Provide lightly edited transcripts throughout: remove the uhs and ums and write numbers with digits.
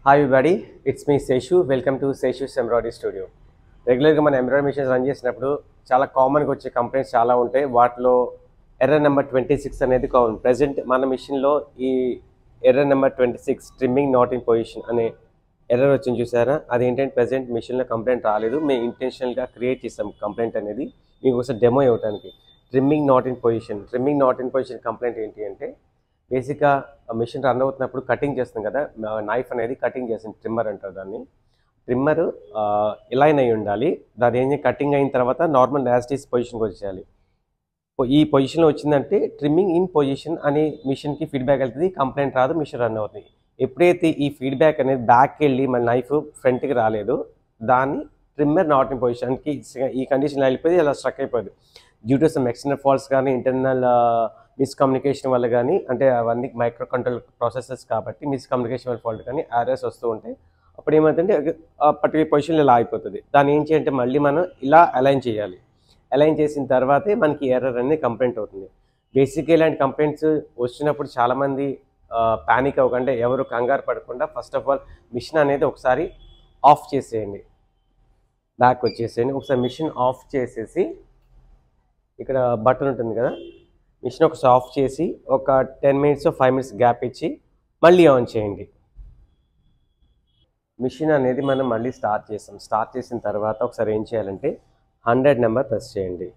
Hi everybody, it's me Seshu. Welcome to Seshu's Embroidery Studio. రెగ్యులర్గా మన embroidery machines run చేసినప్పుడు చాలా కామన్గా వచ్చే కంప్లైంట్స్ చాలా ఉంటాయి. వాటిలో ఎర్రర్ నెంబర్ 26 అనేది కామన్. ప్రజెంట్ మన మిషన్లో ఈ error number 26 trimming not in position అనే ఎర్రర్ వచ్చింది చూసారా. అదేంటంటే ప్రజెంట్ మిషన్లో కంప్లైంట్ రాలేదు, మేము ఇంటెన్షనల్గా క్రియేట్ చేసాం కంప్లైంట్ అనేది మీకు ఒకసారి డెమో ఇవ్వడానికి. Trimming not in position complaint ఏంటి అంటే బేసిక్గా మిషన్ రన్ అవుతున్నప్పుడు కటింగ్ చేస్తాం కదా, నైఫ్ అనేది కటింగ్ చేస్తుంది, ట్రిమ్మర్ అంటారు దాన్ని. ట్రిమ్మర్ ఇలైన్ అయి ఉండాలి. దాని ఏం కటింగ్ అయిన తర్వాత నార్మల్ యాస్టీస్ పొజిషన్కి వచ్చేయాలి. ఈ పొజిషన్లో వచ్చిందంటే ట్రిమ్మింగ్ ఇన్ పొజిషన్ అని మిషన్కి ఫీడ్బ్యాక్ వెళ్తుంది, కంప్లైంట్ రాదు, మిషన్ రన్ అవుతుంది. ఎప్పుడైతే ఈ ఫీడ్బ్యాక్ అనేది బ్యాక్కి వెళ్ళి మన నైఫ్ ఫ్రంట్కి రాలేదు, దాన్ని ట్రిమ్మర్ నాట్ ఇన్ పొజిషన్కి ఈ కండిషన్లో వెళ్ళిపోయి అలా స్ట్రక్ అయిపోయింది. Due to some external faults కానీ ఇంటర్నల్ మిస్కమ్యూనికేషన్ వల్ల కానీ, అంటే అవన్నీ మైక్రో కంట్రోల్ ప్రాసెసెస్ కాబట్టి మిస్కమ్యూనికేషన్ వల్ల ఫాల్ట్ కానీ ఎర్రర్స్ వస్తూ ఉంటాయి. అప్పుడు ఏమవుతుందంటే పర్టికులర్ పొజిషన్లో ఇలా అయిపోతుంది. దాన్ని ఏం చేయాలంటే మళ్ళీ మనం ఇలా అలైన్ చేయాలి. అలైన్ చేసిన తర్వాతే మనకి ఎర్రర్ అనేది కంప్లైంట్ అవుతుంది. బేసిక్గా ఇలాంటి కంప్లైంట్స్ వచ్చినప్పుడు చాలామంది ప్యానిక్ అవ్వకుండా, ఎవరు కంగారు పడకుండా ఫస్ట్ ఆఫ్ ఆల్ మిషన్ అనేది ఒకసారి ఆఫ్ చేసేయండి. బ్యాక్ వచ్చేసేయండి. ఒకసారి మిషన్ ఆఫ్ చేసేసి ఇక్కడ బటన్ ఉంటుంది కదా, మిషన్ ఒకసారి ఆఫ్ చేసి ఒక 10 minutes 5 minutes గ్యాప్ ఇచ్చి మళ్ళీ ఆన్ చేయండి. మిషన్ అనేది మనం మళ్ళీ స్టార్ట్ చేస్తాం. స్టార్ట్ చేసిన తర్వాత ఒకసారి ఏం చేయాలంటే 100 నెంబర్ ప్రెస్ చేయండి.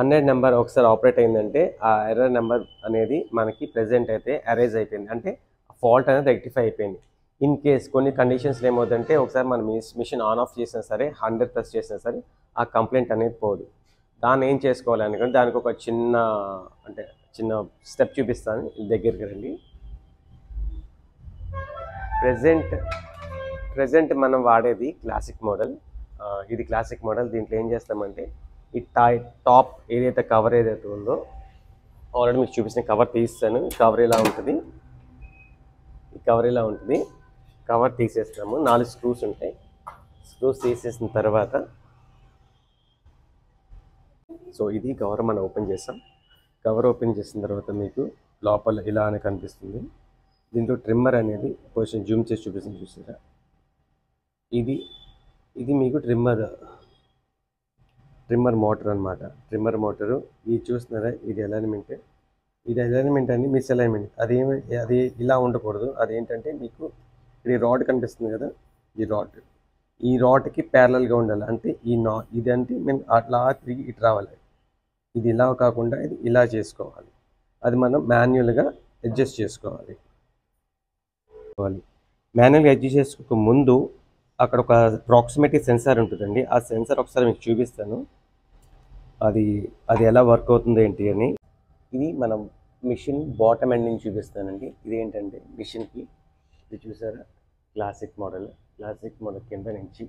100 నెంబర్ ఒకసారి ఆపరేట్ అయిందంటే ఆ ఎర్రర్ నెంబర్ అనేది మనకి ప్రెజెంట్ అయితే అరైజ్ అయిపోయింది, అంటే ఫాల్ట్ అనేది రెక్టిఫై అయిపోయింది. ఇన్ కేస్ కొన్ని కండిషన్స్లో ఏమవుతుందంటే ఒకసారి మనం మిషన్ ఆన్ ఆఫ్ చేసినా సరే 100 ప్రెస్ చేసినా సరే ఆ కంప్లైంట్ అనేది పోదు. దాన్ని ఏం చేసుకోవాలి అనుకుంటే దానికి ఒక చిన్న స్టెప్ చూపిస్తాను, దగ్గరికి రండి. ప్రజెంట్ మనం వాడేది క్లాసిక్ మోడల్. ఇది క్లాసిక్ మోడల్. దీంట్లో ఏం చేస్తామంటే ఈ టాప్ ఏదైతే కవర్ ఏదైతే ఉందో, ఆల్రెడీ మీకు చూపించిన కవర్ తీస్తాను. ఈ కవర్ ఇలా ఉంటుంది. కవర్ తీసేస్తాము. 4 స్క్రూస్ ఉంటాయి. స్క్రూస్ తీసేసిన తర్వాత సో ఇది కవర్ మనం ఓపెన్ చేస్తాం. కవర్ ఓపెన్ చేసిన తర్వాత మీకు లోపల ఇలా అని కనిపిస్తుంది. దీంట్లో ట్రిమ్మర్ అనేది కొంచెం జూమ్ చేసి చూపిస్తుంది, చూసారా. ఇది మీకు ట్రిమ్మర్ మోటార్ అనమాట. ట్రిమ్మర్ మోటారు ఇది చూస్తున్నారా, ఇది అలైన్మెంట్ అని మిస్ అలైన్మెంట్. అది ఇలా ఉండకూడదు. అదేంటంటే మీకు ఇది రాడ్ కనిపిస్తుంది కదా, ఈ రాడ్కి ప్యారలల్గా ఉండాలి. అంటే ఇదంటే మేము అట్లా తిరిగి ఇటు రావాలి. ఇది ఇలా కాకుండా ఇది ఇలా చేసుకోవాలి. అది మనం మాన్యువల్గా అడ్జస్ట్ చేసుకోవాలి. మాన్యువల్గా అడ్జస్ట్ చేసుకోక ముందు అక్కడ ఒక ప్రాక్సిమిటీ సెన్సార్ ఉంటుందండి. ఆ సెన్సార్ ఒకసారి మీకు చూపిస్తాను, అది ఎలా వర్క్ అవుతుంది ఏంటి అని. ఇది మనం మిషన్ బాటమ్ ఎండ్ నుంచి చూపిస్తానండి. ఇది ఏంటంటే మిషన్కి ఇది చూసారా, క్లాసిక్ మోడల్ కింద నుంచి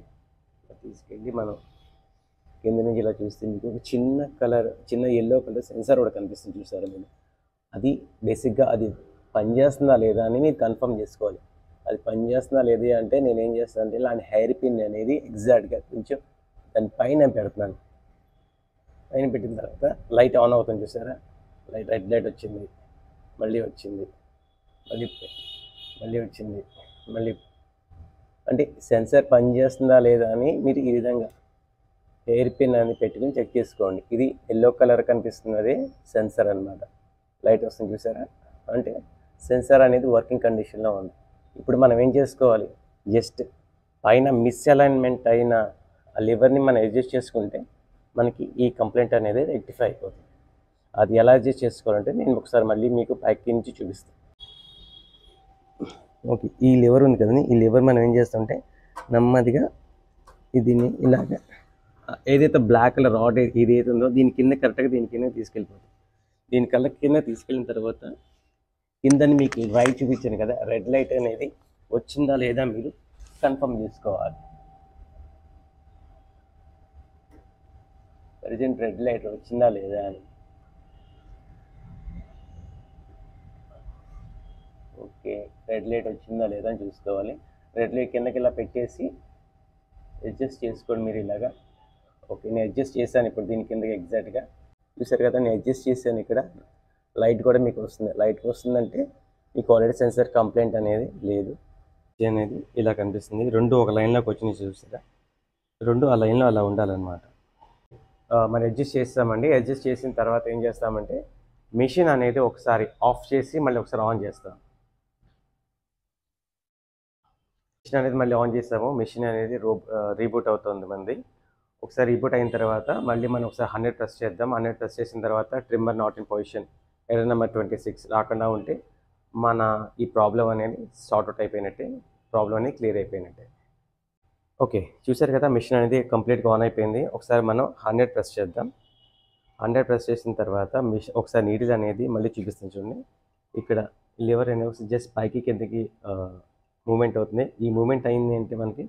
తీసుకెళ్ళి మనం కింద నుంచి ఇలా చూస్తే మీకు ఒక చిన్న ఎల్లో కలర్ సెన్సార్ కూడా కనిపిస్తుంది, చూసారా మీరు. అది బేసిక్గా అది పనిచేస్తుందా లేదా అని మీరు కన్ఫర్మ్ చేసుకోవాలి. అది పనిచేస్తుందా లేదా అంటే నేనేం చేస్తాను అంటే ఇలాంటి హెయిర్ పిన్ అనేది ఎగ్జాక్ట్గా కొంచెం దాని పైన పెడుతున్నాను. పైన పెట్టిన తర్వాత లైట్ ఆన్ అవుతుంది, చూసారా. రెడ్ లైట్ వచ్చింది, మళ్ళీ వచ్చింది, మళ్ళీ అంటే సెన్సార్ పనిచేస్తుందా లేదా అని మీరు ఈ విధంగా హెయిర్ పిన్ అని పెట్టుకుని చెక్ చేసుకోండి. ఇది ఎల్లో కలర్ కనిపిస్తున్నది సెన్సార్ అనమాట. లైట్ వస్తుంది, చూసారా. అంటే సెన్సార్ అనేది వర్కింగ్ కండిషన్లో ఉంది. ఇప్పుడు మనం ఏం చేసుకోవాలి, జస్ట్ పైన మిస్అలైన్మెంట్ అయిన ఆ లివర్ని మనం అడ్జస్ట్ చేసుకుంటే మనకి ఈ కంప్లైంట్ అనేది రెక్టిఫై అయిపోతుంది. అది ఎలా అడ్జస్ట్ చేసుకోవాలంటే నేను ఒకసారి మళ్ళీ మీకు పైకి నుంచి చూపిస్తాను. ఓకే, ఈ లివర్ ఉంది కదండి, ఈ లివర్ మనం ఏం చేస్తామంటే నెమ్మదిగా దీన్ని ఇలాగ ఏదైతే బ్లాక్ కలర్ రాడ్ ఏదైతే ఉందో దీని కింద కరెక్ట్గా దీని కింద తీసుకెళ్ళిపోతుంది. దీని కింద తీసుకెళ్ళిన తర్వాత కిందని మీకు రైట్ చూపించాను కదా, రెడ్ లైట్ అనేది వచ్చిందా లేదా మీరు కన్ఫర్మ్ చేసుకోవాలి. ప్రజెంట్ రెడ్ లైట్ వచ్చిందా లేదా అని. ఓకే, రెడ్ లైట్ వచ్చిందా లేదా అని చూసుకోవాలి. రెడ్ లైట్ కిందకి ఇలా పెట్టేసి అడ్జస్ట్ చేసుకోండి మీరు ఇలాగా. ఓకే, నేను అడ్జస్ట్ చేశాను ఇప్పుడు దీని కిందకి ఎగ్జాక్ట్గా. చూసారు కదా, నేను అడ్జస్ట్ చేశాను. ఇక్కడ లైట్ కూడా మీకు వస్తుంది. లైట్ వస్తుందంటే మీకు ఆల్రెడీ సెన్సార్ కంప్లైంట్ అనేది లేదు. అనేది ఇలా కనిపిస్తుంది. రెండు ఒక లైన్లోకి వచ్చినాయి చూసారా, రెండు ఆ లైన్లో అలా ఉండాలన్నమాట. మనం అడ్జస్ట్ చేస్తామండి. అడ్జస్ట్ చేసిన తర్వాత ఏం చేస్తామంటే మిషన్ అనేది ఒకసారి ఆఫ్ చేసి మళ్ళీ ఒకసారి ఆన్ చేస్తాం. మిషన్ అనేది మళ్ళీ ఆన్ చేస్తాము. మిషన్ అనేది రీబూట్ అవుతుంది మనది. ఒకసారి రీబూట్ అయిన తర్వాత మళ్ళీ మనం ఒకసారి 100 ప్రెస్ చేద్దాం. 100 ప్రెస్ చేసిన తర్వాత trimmer not in position error number 26 రాకుండా ఉంటే మన ఈ ప్రాబ్లం అనేది సార్ట్ అవుట్ అయిపోయినట్టే, ప్రాబ్లం అనేది క్లియర్ అయిపోయినట్టే. ఓకే, చూసారు కదా మిషన్ అనేది కంప్లీట్గా ఆన్ అయిపోయింది. ఒకసారి మనం 100 ప్రెస్ చేద్దాం. 100 ప్రెస్ చేసిన తర్వాత మిషన్ ఒకసారి నీడిల్ అనేది మళ్ళీ చూపిస్తాను చూడండి. ఇక్కడ లివర్ అనేది జస్ట్ పైకి కిందకి మూమెంట్ అవుతుంది. ఈ మూమెంట్ అయింది అంటే మనకి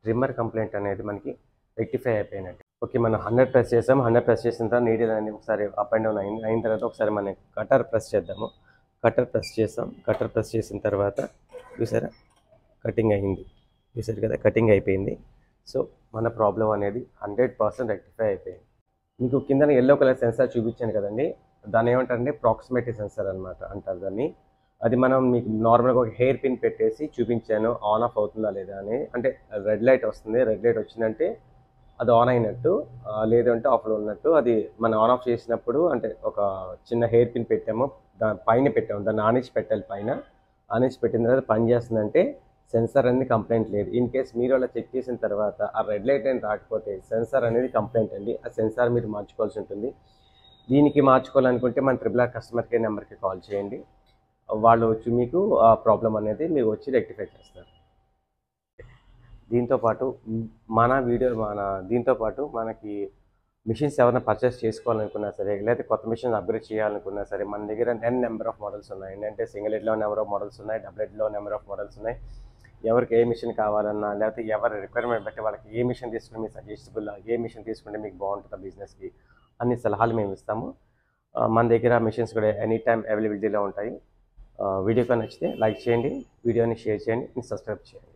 ట్రిమ్మర్ కంప్లైంట్ అనేది మనకి రెక్టిఫై అయిపోయినట్టు. ఓకే, మనం 100 ప్రెస్ చేసాం. 100 ప్రెస్ చేసిన తర్వాత నీడిల్ అనేది ఒకసారి అప్ అండ్ డౌన్ అయిన తర్వాత ఒకసారి మనం కటర్ ప్రెస్ చేద్దాము. కటర్ ప్రెస్ చేసాం. కటర్ ప్రెస్ చేసిన తర్వాత చూసారా కటింగ్ అయింది. చూసారు కదా కటింగ్ అయిపోయింది. సో మన ప్రాబ్లం అనేది 100% రెక్టిఫై అయిపోయింది. మీకు కింద ఎల్లో కలర్ సెన్సార్ చూపించాను కదండి, దాన్ని ఏమంటారంటే ప్రాక్సిమిటీ సెన్సార్ అనమాట అంటారు దాన్ని. అది మనం మీకు నార్మల్గా ఒక హెయిర్ పిన్ పెట్టేసి చూపించాను ఆన్ ఆఫ్ అవుతుందా లేదా అని. అంటే రెడ్ లైట్ వస్తుంది, రెడ్ లైట్ వచ్చిందంటే అది ఆన్ అయినట్టు, లేదంటే ఆఫ్లో ఉన్నట్టు. అది మనం ఆన్ ఆఫ్ చేసినప్పుడు అంటే ఒక చిన్న హెయిర్ పిన్ పెట్టాము, దాని పైన పెట్టాము, దాన్ని ఆనిచ్చి పెట్టాలి. పైన ఆనిచ్చి పెట్టిన తర్వాత పని చేస్తుందంటే సెన్సార్ అనేది కంప్లైంట్ లేదు. ఇన్ కేస్ మీరు అలా చెక్ చేసిన తర్వాత ఆ రెడ్ లైట్ అనేది రాకపోతే సెన్సార్ అనేది కంప్లైంట్ అండి. ఆ సెన్సార్ మీరు మార్చుకోవాల్సి ఉంటుంది. దీనికి మార్చుకోవాలనుకుంటే మన RRR కస్టమర్ కేర్ నెంబర్కి కాల్ చేయండి. వాళ్ళు వచ్చి మీకు ఆ ప్రాబ్లం అనేది మీరు వచ్చి రెక్టిఫై చేస్తారు. దీంతోపాటు దీంతోపాటు మనకి మిషన్స్ ఎవరైనా పర్చేస్ చేసుకోవాలనుకున్నా సరే, లేదా కొత్త మిషన్స్ అప్గ్రేడ్ చేయాలనుకున్నా సరే మన దగ్గర నెంబర్ ఆఫ్ మోడల్స్ ఉన్నాయి. ఏంటంటే సింగిల్ హెడ్లో నెంబర్ ఆఫ్ మోడల్స్ ఉన్నాయి, డబుల్ హెడ్లో నెంబర్ ఆఫ్ మోడల్స్ ఉన్నాయి. ఎవరికి ఏ మిషన్ కావాలన్నా, లేకపోతే ఎవరి రిక్వైర్మెంట్ బట్టి వాళ్ళకి ఏ మిషన్ తీసుకుంటే మీకు సజెస్టబుల్, ఏ మిషన్ తీసుకుంటే మీకు బాగుంటుందో బిజినెస్కి అన్ని సలహాలు మేము ఇస్తాము. మన దగ్గర మిషన్స్ కూడా ఎనీ టైం అవైలబిలిటీలో ఉంటాయి. వీడియో నచ్చితే లైక్ చేయండి, వీడియోని షేర్ చేయండి, సబ్స్క్రైబ్ చేయండి.